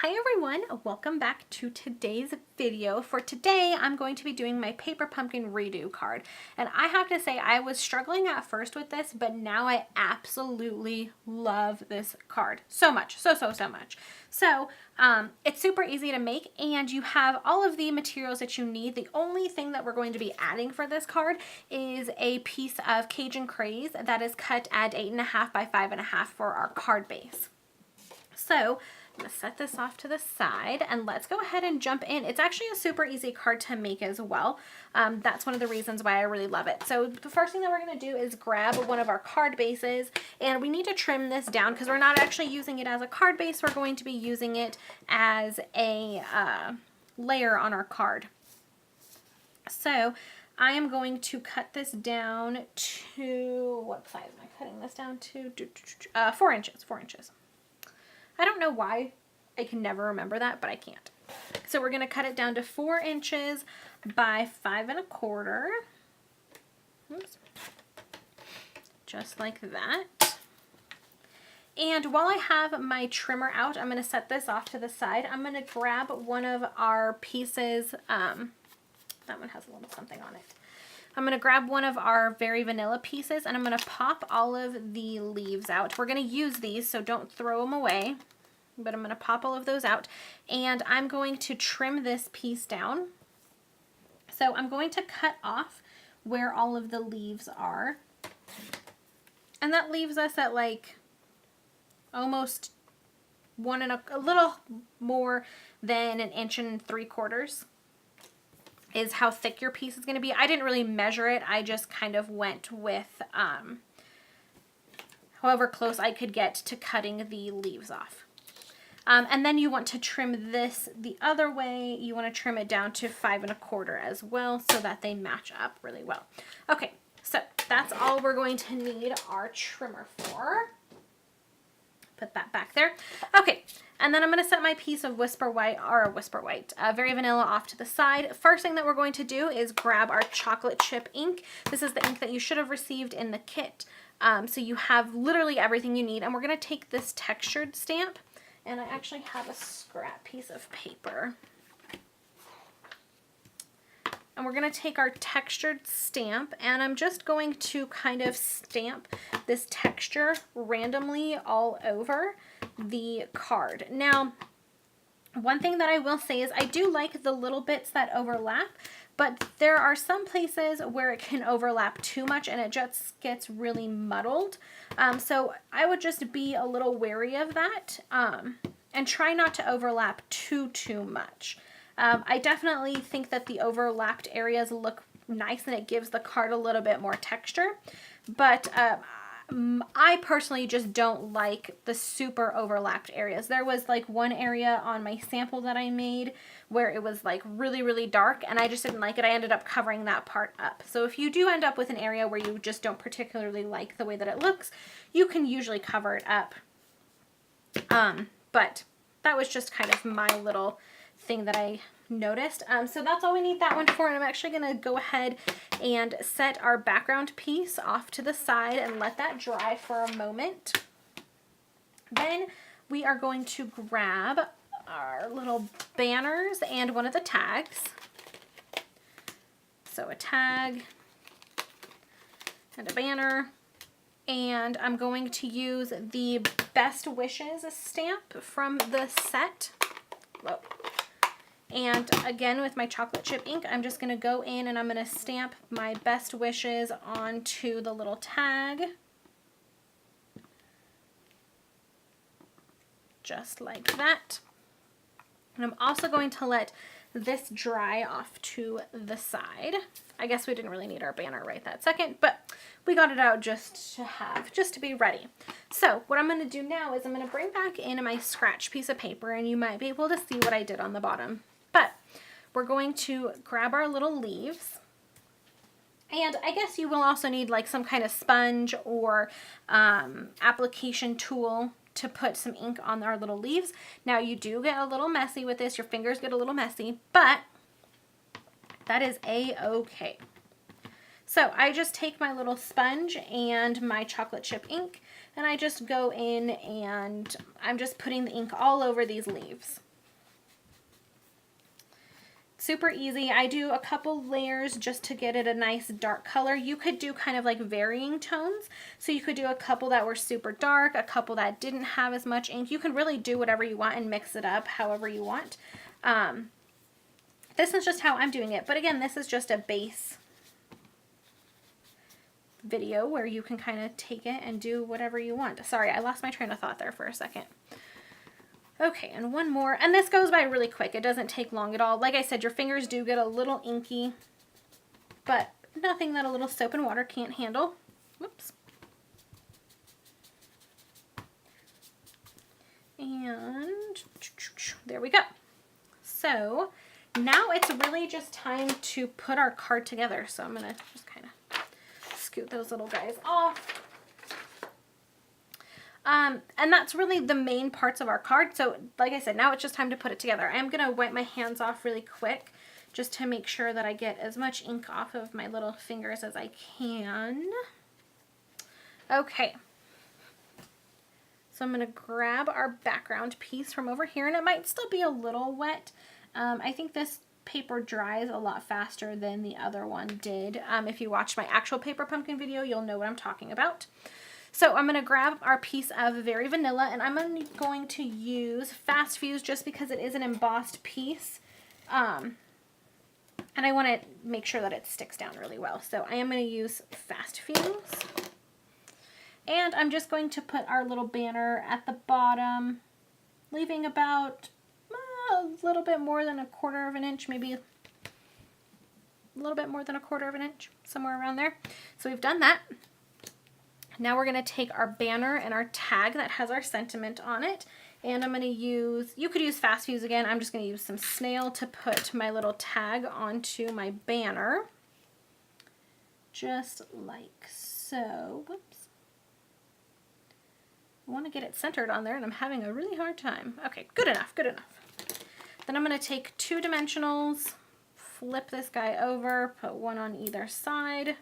Hi everyone, welcome back to today's video. For today, I'm going to be doing my Paper Pumpkin Redo card. And I have to say, I was struggling at first with this, but now I absolutely love this card so much, so much. So it's super easy to make, and you have all of the materials that you need. The only thing that we're going to be adding for this card is a piece of Cajun Craze that is cut at 8.5 by 5.5 for our card base. So I'm going to set this off to the side and let's go ahead and jump in. It's actually a super easy card to make as well. That's one of the reasons why I really love it. So the first thing that we're going to do is grab one of our card bases, and we need to trim this down because we're not actually using it as a card base. We're going to be using it as a layer on our card. So I am going to cut this down to, what size am I cutting this down to? 4 inches, 4 inches. I don't know why I can never remember that, but I can't. So we're going to cut it down to 4 inches by 5.25. Oops. Just like that. And while I have my trimmer out, I'm going to set this off to the side. I'm going to grab one of our pieces. That one has a little something on it. I'm going to grab one of our Very Vanilla pieces, and I'm going to pop all of the leaves out. We're going to use these, so don't throw them away, but I'm going to pop all of those out, and I'm going to trim this piece down. So I'm going to cut off where all of the leaves are, and that leaves us at like almost a little more than 1.75 inches. Is how thick your piece is going to be. I didn't really measure it. I just kind of went with however close I could get to cutting the leaves off. And then you want to trim this the other way. You want to trim it down to 5.25 as well so that they match up really well. Okay, so that's all we're going to need our trimmer for. Put that back there. Okay, and then I'm going to set my piece of Very Vanilla off to the side. First thing that we're going to do is grab our chocolate chip ink. This is the ink that you should have received in the kit. So you have literally everything you need. And we're going to take this textured stamp, and I actually have a scrap piece of paper. And we're going to take our textured stamp, and I'm just going to kind of stamp this texture randomly all over the card. Now, one thing that I will say is I do like the little bits that overlap, but there are some places where it can overlap too much and it just gets really muddled. So I would just be a little wary of that and try not to overlap too much. I definitely think that the overlapped areas look nice and it gives the card a little bit more texture, but I personally just don't like the super overlapped areas. There was like one area on my sample that I made where it was like really dark, and I just didn't like it. I ended up covering that part up. So if you do end up with an area where you just don't particularly like the way that it looks, you can usually cover it up. But that was just kind of my little thing that I noticed. So that's all we need that one for, and I'm actually going to go ahead and set our background piece off to the side and let that dry for a moment. Then we are going to grab our little banners and one of the tags. So a tag and a banner, and I'm going to use the Best Wishes stamp from the set. Whoa. And again, with my chocolate chip ink, I'm just going to go in and I'm going to stamp my best wishes onto the little tag. Just like that. And I'm also going to let this dry off to the side. I guess we didn't really need our banner right that second, but we got it out just to be ready. So what I'm going to do now is I'm going to bring back in my scratch piece of paper, and you might be able to see what I did on the bottom. But we're going to grab our little leaves, and I guess you will also need like some kind of sponge or application tool to put some ink on our little leaves. Now you do get a little messy with this, your fingers get a little messy, but that is a-okay. So I just take my little sponge and my chocolate chip ink, and I just go in and I'm just putting the ink all over these leaves. Super easy. I do a couple layers just to get it a nice dark color. You could do kind of like varying tones. So you could do a couple that were super dark, a couple that didn't have as much ink. You can really do whatever you want and mix it up however you want. This is just how I'm doing it. But again, this is just a base video where you can kind of take it and do whatever you want. Sorry, I lost my train of thought there for a second. Okay, and one more. And this goes by really quick. It doesn't take long at all. Like I said, your fingers do get a little inky, but nothing that a little soap and water can't handle. Whoops. And there we go. So now it's really just time to put our card together. So I'm going to just kind of scoot those little guys off. And that's really the main parts of our card. So like I said, now it's just time to put it together. I'm going to wipe my hands off really quick just to make sure that I get as much ink off of my little fingers as I can. Okay. So I'm going to grab our background piece from over here, and it might still be a little wet. I think this paper dries a lot faster than the other one did. If you watched my actual paper pumpkin video, you'll know what I'm talking about. So I'm going to grab our piece of Very Vanilla, and I'm going to use Fast Fuse just because it is an embossed piece. And I want to make sure that it sticks down really well. So I am going to use Fast Fuse. And I'm just going to put our little banner at the bottom, leaving about a little bit more than 1/4 of an inch, maybe a little bit more than 1/4 of an inch, somewhere around there. So we've done that. Now we're going to take our banner and our tag that has our sentiment on it, and I'm going to use, you could use Fast Fuse again, I'm just going to use some snail to put my little tag onto my banner, just like so. Whoops. I want to get it centered on there, and I'm having a really hard time. Okay, good enough, good enough. Then I'm going to take 2 dimensionals, flip this guy over, put one on either side,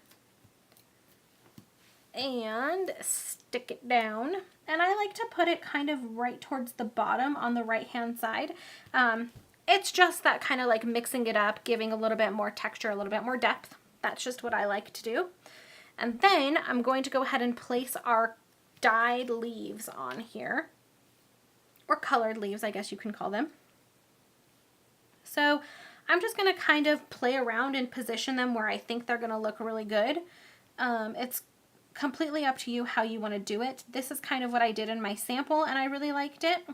and stick it down. And I like to put it kind of right towards the bottom on the right hand side. It's just that kind of like mixing it up, giving a little bit more texture, a little bit more depth. That's just what I like to do. And then I'm going to go ahead and place our dyed leaves on here, or colored leaves, I guess you can call them. So I'm just going to kind of play around and position them where I think they're going to look really good. It's completely up to you how you want to do it. This is kind of what I did in my sample, and I really liked it.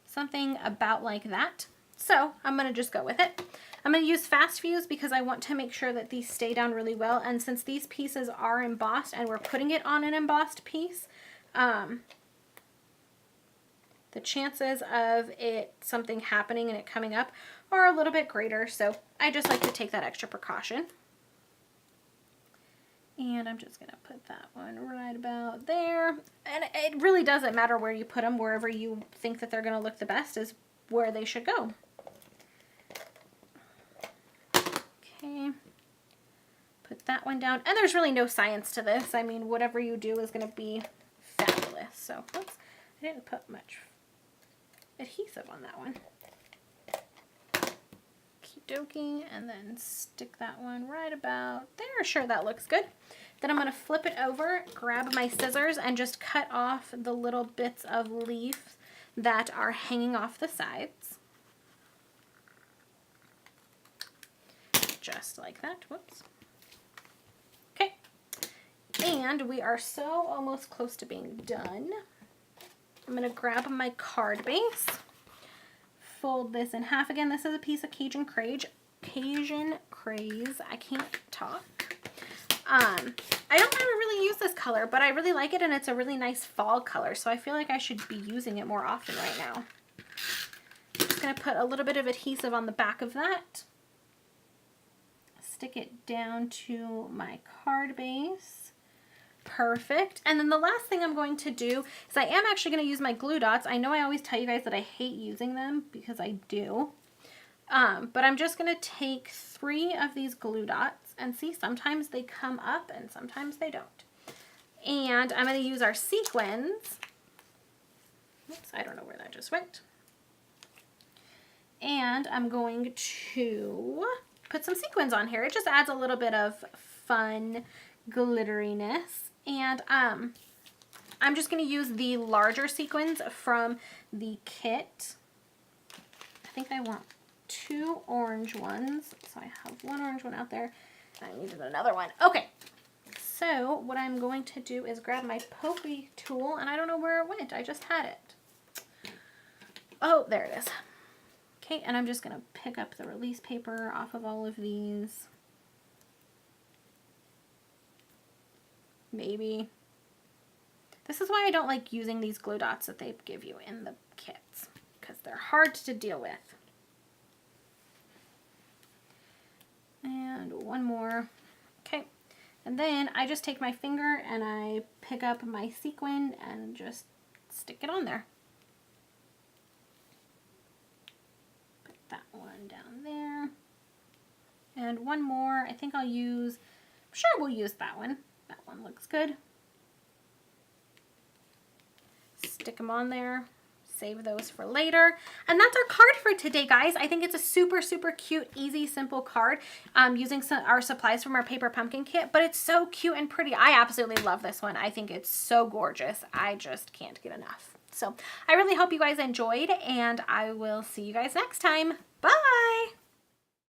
Something about like that. So I'm going to just go with it. I'm going to use Fast Fuse because I want to make sure that these stay down really well, and since these pieces are embossed and we're putting it on an embossed piece, the chances of something happening and it coming up are a little bit greater, so I just like to take that extra precaution. And I'm just going to put that one right about there. And it really doesn't matter where you put them. Wherever you think that they're going to look the best is where they should go. Okay. Put that one down. And there's really no science to this. I mean, whatever you do is going to be fabulous. So, oops, I didn't put much adhesive on that one. Okie, and then stick that one right about there. Sure, that looks good. Then I'm going to flip it over, grab my scissors, and just cut off the little bits of leaf that are hanging off the sides. Just like that. Whoops. Okay. And we are so almost close to being done. I'm going to grab my card base. Fold this in half. Again, this is a piece of Cajun Craze. I can't talk. I don't ever really use this color, but I really like it, and it's a really nice fall color, so I feel like I should be using it more often right now. I'm just going to put a little bit of adhesive on the back of that. Stick it down to my card base. Perfect. And then the last thing I'm going to do is I am actually going to use my glue dots. I know I always tell you guys that I hate using them because I do. But I'm just going to take 3 of these glue dots, and see, sometimes they come up and sometimes they don't. And I'm going to use our sequins. Oops, I don't know where that just went. And I'm going to put some sequins on here. It just adds a little bit of fun glitteriness. And I'm just going to use the larger sequins from the kit. I think I want 2 orange ones. So I have 1 orange one out there. I needed another one. Okay. So what I'm going to do is grab my pokey tool, and I don't know where it went. I just had it. Oh, there it is. Okay, and I'm just going to pick up the release paper off of all of these. Maybe. This is why I don't like using these glue dots that they give you in the kits, because they're hard to deal with. And one more. Okay, and then I just take my finger and I pick up my sequin and just stick it on there. Put that one down there. And one more. I think I'll use, I'm sure we'll use that one. That one looks good. Stick them on there. Save those for later. And that's our card for today, guys. I think it's a super, super cute, easy, simple card using our supplies from our paper pumpkin kit, but it's so cute and pretty. I absolutely love this one. I think it's so gorgeous. I just can't get enough. So I really hope you guys enjoyed, and I will see you guys next time.